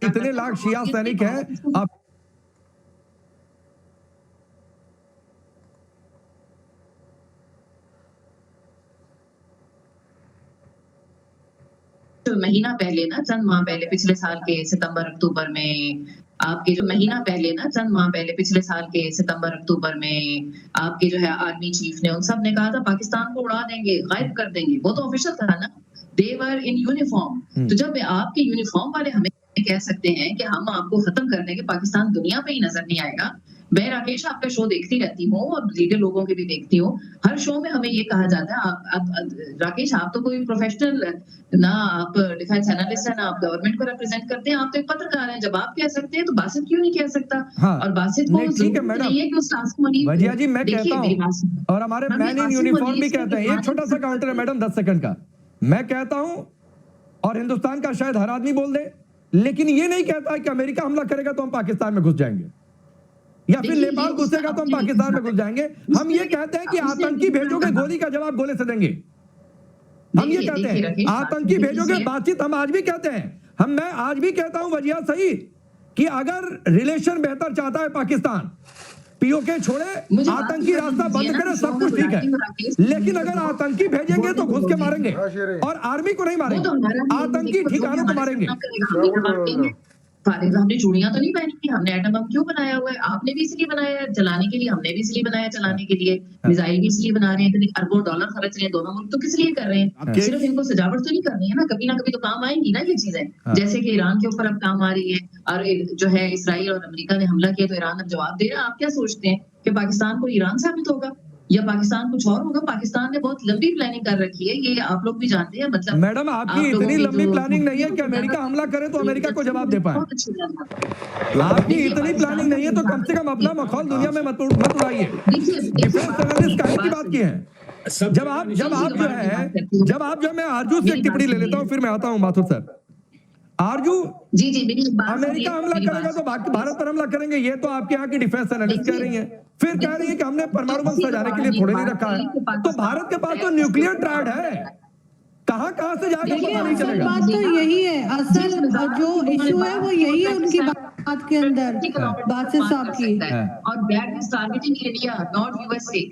इतने लाख शिया सैनिक हैं, आप महीना पहले ना, चंद माह पहले, पिछले साल के सितंबर अक्टूबर में आपके जो महीना पहले ना, चंद माह पहले, पिछले साल के सितंबर अक्टूबर में आपके जो है आर्मी चीफ ने, उन सब ने कहा था पाकिस्तान को उड़ा देंगे, गायब कर देंगे। वो तो ऑफिशियल था ना, दे वर इन यूनिफॉर्म। तो जब आपके यूनिफॉर्म वाले हमें कह सकते हैं कि हम आपको खत्म कर देंगे, पाकिस्तान दुनिया पे ही नजर नहीं आएगा। मैं राकेश आपका शो देखती रहती हूँ और लीडर लोगों के भी देखती हूँ, हर शो में हमें ये कहा जाता है, आप राकेश आप तो कोई प्रोफेशनल ना, आप डिफेंस एनालिस्ट है ना, आप गवर्नमेंट को रिप्रेजेंट करते हैं, आप तो एक पत्रकार हैं। जब आप कह सकते हैं तो बासित क्यों नहीं कह सकता? हाँ, और बासित को ठीक है मैडम, नहीं है कि उस टास्क को नहीं, वजिया जी मैं देखिए कहता मेरी हूँ, बात सुनिए। और हमारे मैन इन यूनिफॉर्म भी कहते हैं, एक छोटा सा काउंटर है मैडम 10 सेकंड का, मैं कहता हूं और हिंदुस्तान का शायद हर आदमी बोल दे, लेकिन ये नहीं कहता है कि अमेरिका हमला करेगा तो हम पाकिस्तान में घुस जाएंगे, या फिर नेपाल घुसेगा तो हम पाकिस्तान में घुस जाएंगे। हम ये कहते हैं कि आतंकी भेजोगे, गोली का जवाब गोले से देंगे। हम ये कहते हैं आतंकी भेजोगे, बातचीत हम आज भी कहते हैं। मैं आज भी कहता हूं वजिया सही कि अगर रिलेशन बेहतर चाहता है पाकिस्तान, पीओके छोड़े, आतंकी रास्ता बंद करे, सब कुछ ठीक है, लेकिन अगर आतंकी भेजेंगे तो घुस के मारेंगे, और आर्मी को नहीं मारेंगे, आतंकी ठिकानों को मारेंगे। हमने चूड़ियां तो नहीं पहनी, हमने एटम बम क्यों बनाया हुआ है? आपने भी इसलिए बनाया है जलाने के लिए, हमने भी इसलिए बनाया चलाने के लिए, मिसाइल भी इसलिए बना रहे हैं, इतने अरबों डॉलर खर्च रहे हैं, दोनों मुल्क तो किस लिए कर रहे हैं? सिर्फ इनको सजावट तो नहीं करनी है ना, कभी ना कभी तो काम आएंगी ना ये चीजें। जैसे कि ईरान के ऊपर अब काम आ रही है, और जो है इसराइल और अमेरिका ने हमला किया तो ईरान अब जवाब दे रहा है। आप क्या सोचते हैं कि पाकिस्तान को ईरान साबित होगा या पाकिस्तान कुछ और होगा? पाकिस्तान ने बहुत लंबी प्लानिंग कर रखी है, ये आप लोग भी जानते हैं। मतलब मैडम आपकी इतनी लंबी प्लानिंग नहीं है कि अमेरिका हमला करे तो अमेरिका को जवाब दे पाए। आपकी इतनी प्लानिंग नहीं है तो कम से कम अपना मखौल दुनिया में मत उड़ाइए। डिफेंस एनालिस्ट काहे की बात की है? जब आप जो है, मैं आरजू से एक टिप्पणी ले लेता हूँ, फिर मैं आता हूँ माथुर सर। आरजू जी मेरी अमेरिका हमला करेगा तो भारत पर हमला करेंगे, ये तो आपके यहाँ की डिफेंस एनालिस्ट कह रही है। फिर कह रही है कि हमने परमाणु बम सजाने के लिए थोड़े नहीं रखा है, तो भारत के पास तो न्यूक्लियर ट्रायड है, कहाँ से जाएगा पता नहीं चलेगा। बात तो यही है, असल जो इशू है वो यही है उनकी बात के अंदर, बासित साहब की। और that is targeting India, not USA.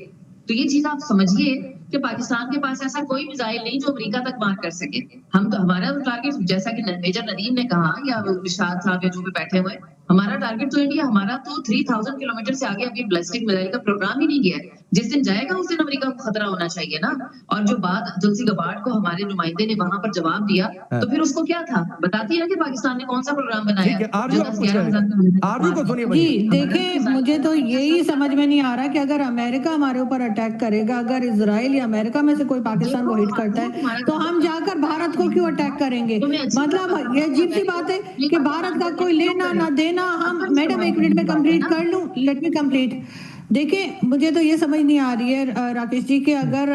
तो ये चीज आप समझिए कि पाकिस्तान के पास ऐसा कोई मिसाइल नहीं जो अमेरिका तक मार कर सके। हम तो, हमारा टारगेट, जैसा कि मेजर नदीम ने कहा या विशाल साहब या जो भी बैठे हुए, हमारा टारगेट तो इंडिया, हमारा तो 3000 किलोमीटर से आगे अभी बैलिस्टिक मिसाइल का प्रोग्राम ही नहीं गया है। जिस दिन जाएगा उस दिन अमेरिका को खतरा होना चाहिए ना। और जो बात तुलसी गबार्ड को हमारे नुमाइंदे ने वहां पर जवाब दिया, तो फिर उसको क्या था बताती है ना कि पाकिस्तान ने कौन सा प्रोग्राम बनाया। जी देखिए, मुझे तो यही समझ में नहीं आ रहा कि अगर अमेरिका हमारे ऊपर अटैक करेगा, अगर इजराइल या अमेरिका में से कोई पाकिस्तान को हिट करता है, तो हम जाकर भारत को क्यों अटैक करेंगे? मतलब ये अजीब सी बात है कि भारत का कोई लेना ना देना। हम, मैडम एक मिनट में कंप्लीट कर लूं, लेट मी कंप्लीट। देखिए मुझे तो ये समझ नहीं आ रही है राकेश जी कि अगर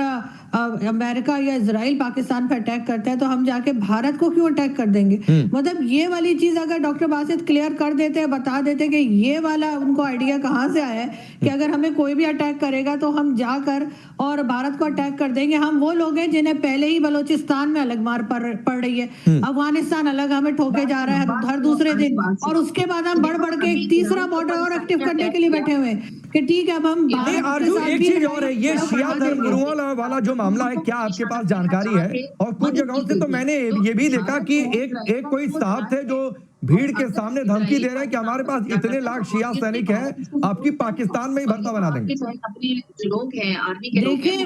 अमेरिका या इजराइल पाकिस्तान पर अटैक करता है तो हम जाके भारत को क्यों अटैक कर देंगे? मतलब ये वाली चीज अगर डॉक्टर बासित क्लियर कर देते हैं, बता देते कि ये वाला उनको आइडिया कहाँ से आया है कि अगर हमें कोई भी अटैक करेगा तो हम जाकर और भारत को अटैक कर देंगे। हम वो लोग हैं जिन्हें पहले ही बलोचिस्तान में अलग मार पड़ रही है, अफगानिस्तान अलग हमें ठोके जा रहा है हर दूसरे दिन, और उसके बाद हम बढ़ के एक तीसरा बॉर्डर और एक्टिव करने के लिए बैठे हुए हैं कि ठीक है अब हम एक चीज और है, ये शिया धर्मगुरुओं वाला जो मामला है, क्या आपके पास जानकारी है? और कुछ जगहों से तो मैंने ये भी देखा कि एक कोई साहब थे जो भीड़ के सामने धमकी दे रहे हैं कि हमारे पास इतने लाख शिया सैनिक हैं, आपकी पाकिस्तान में ही भर्ता बना देंगे। देखिए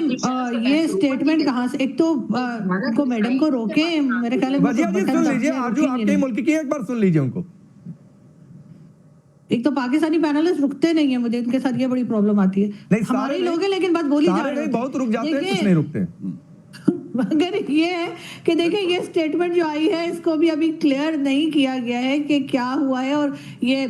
ये स्टेटमेंट कहाँ से, एक तो उनको मैडम को रोके, मेरे ख्याल में वजिया जी सुन लीजिए, आरजू आपके मुल्क की एक बार सुन लीजिए उनको। एक तो पाकिस्तानी पैनलिस्ट रुकते नहीं है, मुझे उनके साथ ये बड़ी प्रॉब्लम आती है। हमारे लोग हैं लेकिन बात बोली जा रही है, बहुत रुक जाते हैं, कुछ नहीं रुकते। मगर ये है कि देखिए ये स्टेटमेंट जो आई है इसको भी अभी क्लियर नहीं किया गया है कि क्या हुआ है और ये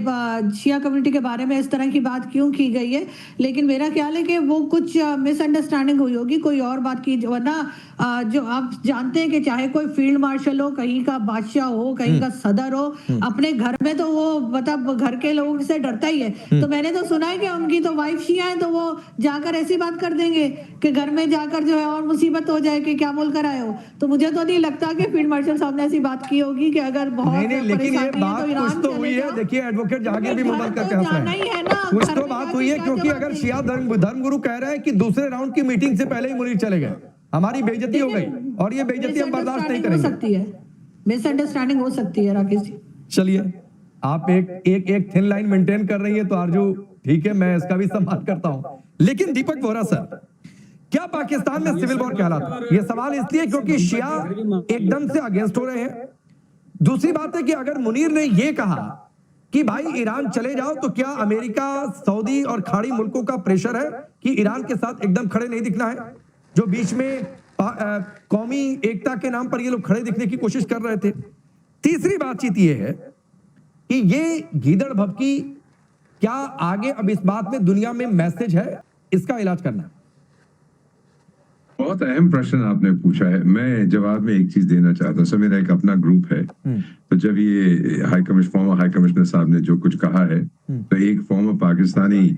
शिया कम्युनिटी के बारे में इस तरह की बात क्यों की गई है। लेकिन मेरा ख्याल है कि वो कुछ मिसअंडरस्टैंडिंग हुई होगी, कोई और बात की, वरना जो आप जानते हैं कि चाहे कोई फील्ड मार्शल हो, कहीं का बादशाह हो, कहीं का सदर हो, अपने घर में तो वो मतलब घर के लोगों से डरता ही है। तो मैंने तो सुना है कि उनकी तो वाइफ शिया है, तो वो जाकर ऐसी बात कर देंगे कि घर में जाकर जो है और मुसीबत हो जाए कि क्या बोल कर आए हो, तो मुझे तो नहीं लगता कि फील्ड मार्शल साहब ने ऐसी बात की होगी कि अगर बहुत नहीं, लेकिन ये परेशानी है बात तो ईरान कुछ तो हुई चले है। जाओ। देखिए एडवोकेट जहांगीर भी मोबाइल करके तो हंस जाना रहे ही है हैं। ना, कुछ घर तो में बात जाके हुई है, क्या क्योंकि जवाब अगर देंगे? शिया धर्मगुरु कह रहे हैं कि दूसरे राउंड की मीटिंग से पहले ही मुनीर चले गए, हमारी बेइज्जती हो गई और ये बेइज्जती हम बर्दाश्त नहीं मिसअंडरस्टैंडिंग हो करेंगे। सकती है, मिसअंडरस्टैंडिंग हो सकती है राकेश जी। चलिए, आप एक थिन लाइन मेंटेन कर रही है तो आरजू ठीक है, मैं इसका भी सम्मान करता हूं। लेकिन दीपक वोरा सर, क्या पाकिस्तान में सिविल वॉर के हालात है? ये सवाल इसलिए क्योंकि शिया एकदम से अगेंस्ट हो रहे हैं। दूसरी बात है कि अगर मुनीर ने यह कहा कि भाई ईरान चले जाओ, तो क्या अमेरिका, सऊदी और खाड़ी मुल्कों का प्रेशर है कि ईरान के साथ एकदम खड़े नहीं दिखना है, जो बीच में कौमी एकता के नाम पर ये लोग खड़े दिखने की कोशिश कर रहे थे। तीसरी बातचीत ये है कि ये गीदड़ भभकी क्या आगे अब इस बात में दुनिया में मैसेज है, इसका इलाज करना है। बहुत अहम प्रश्न आपने पूछा है। मैं जवाब में एक चीज देना चाहता हूँ। सर, मेरा एक अपना ग्रुप है, तो जब ये फॉर्मर हाई कमिश्नर साहब ने जो कुछ कहा है, तो एक फॉर्मर पाकिस्तानी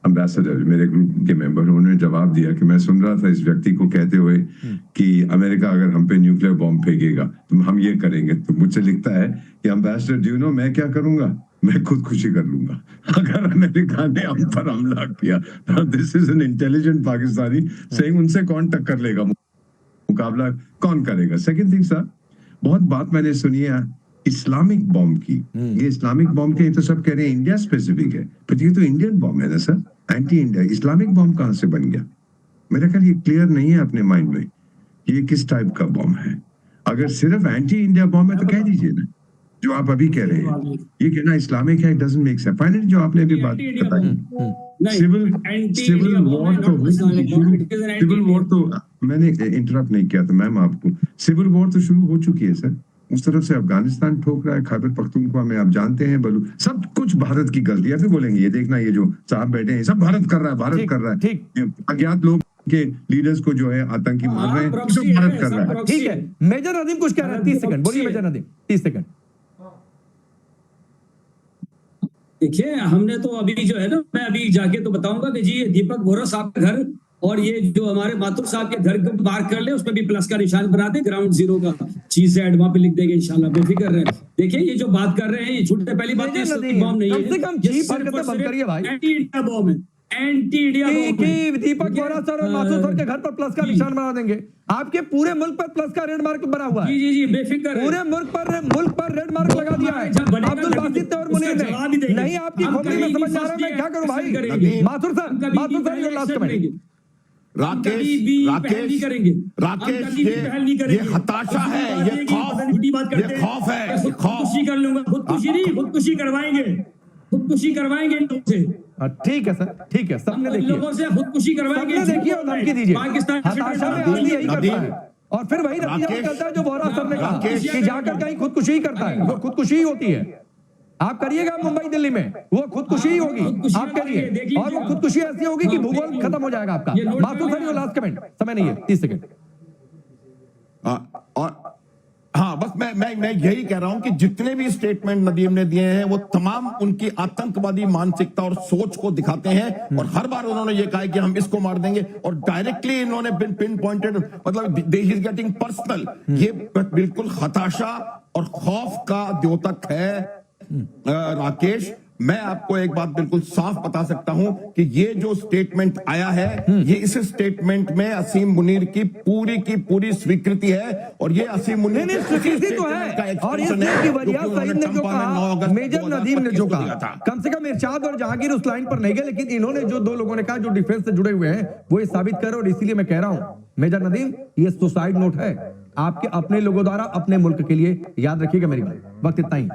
एम्बेसडर, मेरे ग्रुप के मेंबर, उन्होंने जवाब दिया कि मैं सुन रहा था इस व्यक्ति को कहते हुए कि अमेरिका अगर हम पे न्यूक्लियर बॉम्ब फेंकेगा तो हम ये करेंगे। तो मुझसे लिखता है कि एम्बेसडर, डू यू नो मैं क्या करूंगा? मैं खुदकुशी कर लूंगा अगर अमेरिका ने हम पर हमला किया। This is an intelligent Pakistani saying उनसे कौन टक्कर लेगा, मुकाबला कौन करेगा। सेकंड थिंग सर, बहुत बात मैंने सुनी है इस्लामिक बॉम्ब की। ये इस्लामिक बॉम्ब के, ये तो सब कह रहे हैं इंडिया स्पेसिफिक है, पर ये तो इंडियन बॉम्ब है ना sir, anti India. Islamic bomb कहां से बन गया? मेरा ख्याल ये क्लियर नहीं है अपने माइंड में ये किस टाइप का बॉम्ब है। अगर सिर्फ एंटी इंडिया बॉम्ब है तो कह दीजिए ना, जो आप अभी कह रहे हैं। ये कहना इस्लामिक है, डजंट मेक सेंस। फाइनली जो आपने अभी बात बताई, सिविल वॉर तो मैंने इंटरप्ट नहीं किया था मैम आपको। सिविल वॉर तो शुरू हो चुकी है सर, उस तरफ से अफगानिस्तान ठोक रहा है, खैबर पख्तूनख्वा में आप जानते हैं बलू, सब कुछ भारत की गलती है। फिर बोलेंगे ये देखना, ये जो साहब बैठे हैं सब भारत कर रहा है, भारत कर रहा है। ठीक, अज्ञात लोग के लीडर्स को जो है आतंकी मार रहे हैं, सब भारत कर रहा है। ठीक है, मेजर नदीम कुछ कह रहे हैं, 30 सेकंड बोलिए मेजर नदीम, 30 सेकंड। देखिए, हमने तो अभी जो है ना, मैं अभी जाके तो बताऊंगा कि जी ये दीपक वोरा साहब का घर और ये जो हमारे माथुर साहब के घर को मार्क कर ले, उसमें भी प्लस का निशान बना दे, ग्राउंड जीरो का चीज ऐड वहां पे लिख देंगे इंशाल्लाह, बेफिक्र रहे। देखिए ये जो बात कर रहे हैं ये झूठे, पहली बात मेजर बॉम्ब नदीम, नहीं है, कम से कम ये चीप सिर्फ हरकतें और बंद सिर्फ करिए भाई। एंटी इंडिया बॉम्ब है, एंटी इंडिया बॉम्ब है। कि दीपक वोरा सर और मासूद सर के घर पर प्लस का निशान बना देंगे। आपके पूरे मुल्क पर प्लस का रेड मार्क बना हुआ है। जी जी जी, बेफिक्र रहे। पूरे मुल्क पर रेड मार्क लगा दिया है अब्दुल बासित और मुनीर ने। नहीं आपकी खोपड़ी में समझ आ रहा है, मैं क्या करूं भाई। Mathur sir your last comment. Rakesh, ये हताशा है, ये खौफ है, ये खुदकुशी कर लूंगा, खुदकुशी नहीं, खुदकुशी करवाएंगे, खुदकुशी करवाएंगे इन लोगों से। ठीक है सर, ठीक है, सबने देखिए, लोगों से खुदकुशी करवाएंगे, सबने देखिए और धमकी दीजिए। पाकिस्तान हताशा में आदमी यही करता है और फिर वही नतीजा निकलता है जो वोरा सर ने कहा कि जाकर कहीं खुदकुशी ही करता है। वो खुदकुशी ही होती है। आप करिएगा मुंबई दिल्ली में, वो खुदकुशी ही होगी आपके लिए, और वो खुदकुशी ऐसी होगी कि भूगोल खत्म हो जाएगा आपका। मासूद सर लास्ट कमेंट, समय नहीं है, 30 सेकंड। और हाँ, बस मैं यही कह रहा हूं कि जितने भी स्टेटमेंट नदीम ने दिए हैं वो तमाम उनकी आतंकवादी मानसिकता और सोच को दिखाते हैं। और हर बार उन्होंने ये कहा है कि हम इसको मार देंगे, और डायरेक्टली इन्होंने पिन पॉइंटेड, मतलब ही इज गेटिंग पर्सनल। ये बिल्कुल हताशा और खौफ का द्योतक है। राकेश, मैं आपको एक बात बिल्कुल साफ बता सकता हूं कि ये जो स्टेटमेंट आया है, ये इस स्टेटमेंट में असीम मुनीर की पूरी स्वीकृति है। और ये असीम मुनीर नहीं, स्वीकृति तो है, और इसलिए कि वरिया सईद ने जो कहा, मेजर नदीम ने जो कहा, कम से कम इरशाद और जहांगीर उस लाइन पर नहीं गए, लेकिन इन्होंने जो दो लोगों ने कहा जो डिफेंस से जुड़े हुए हैं, वो ये साबित कर रहे हैं। और इसीलिए मैं कह रहा हूं मेजर नदीम, ये सुसाइड नोट है आपके अपने लोगों द्वारा अपने मुल्क के लिए। याद रखिएगा मेरी बात। वक्त इतना ही।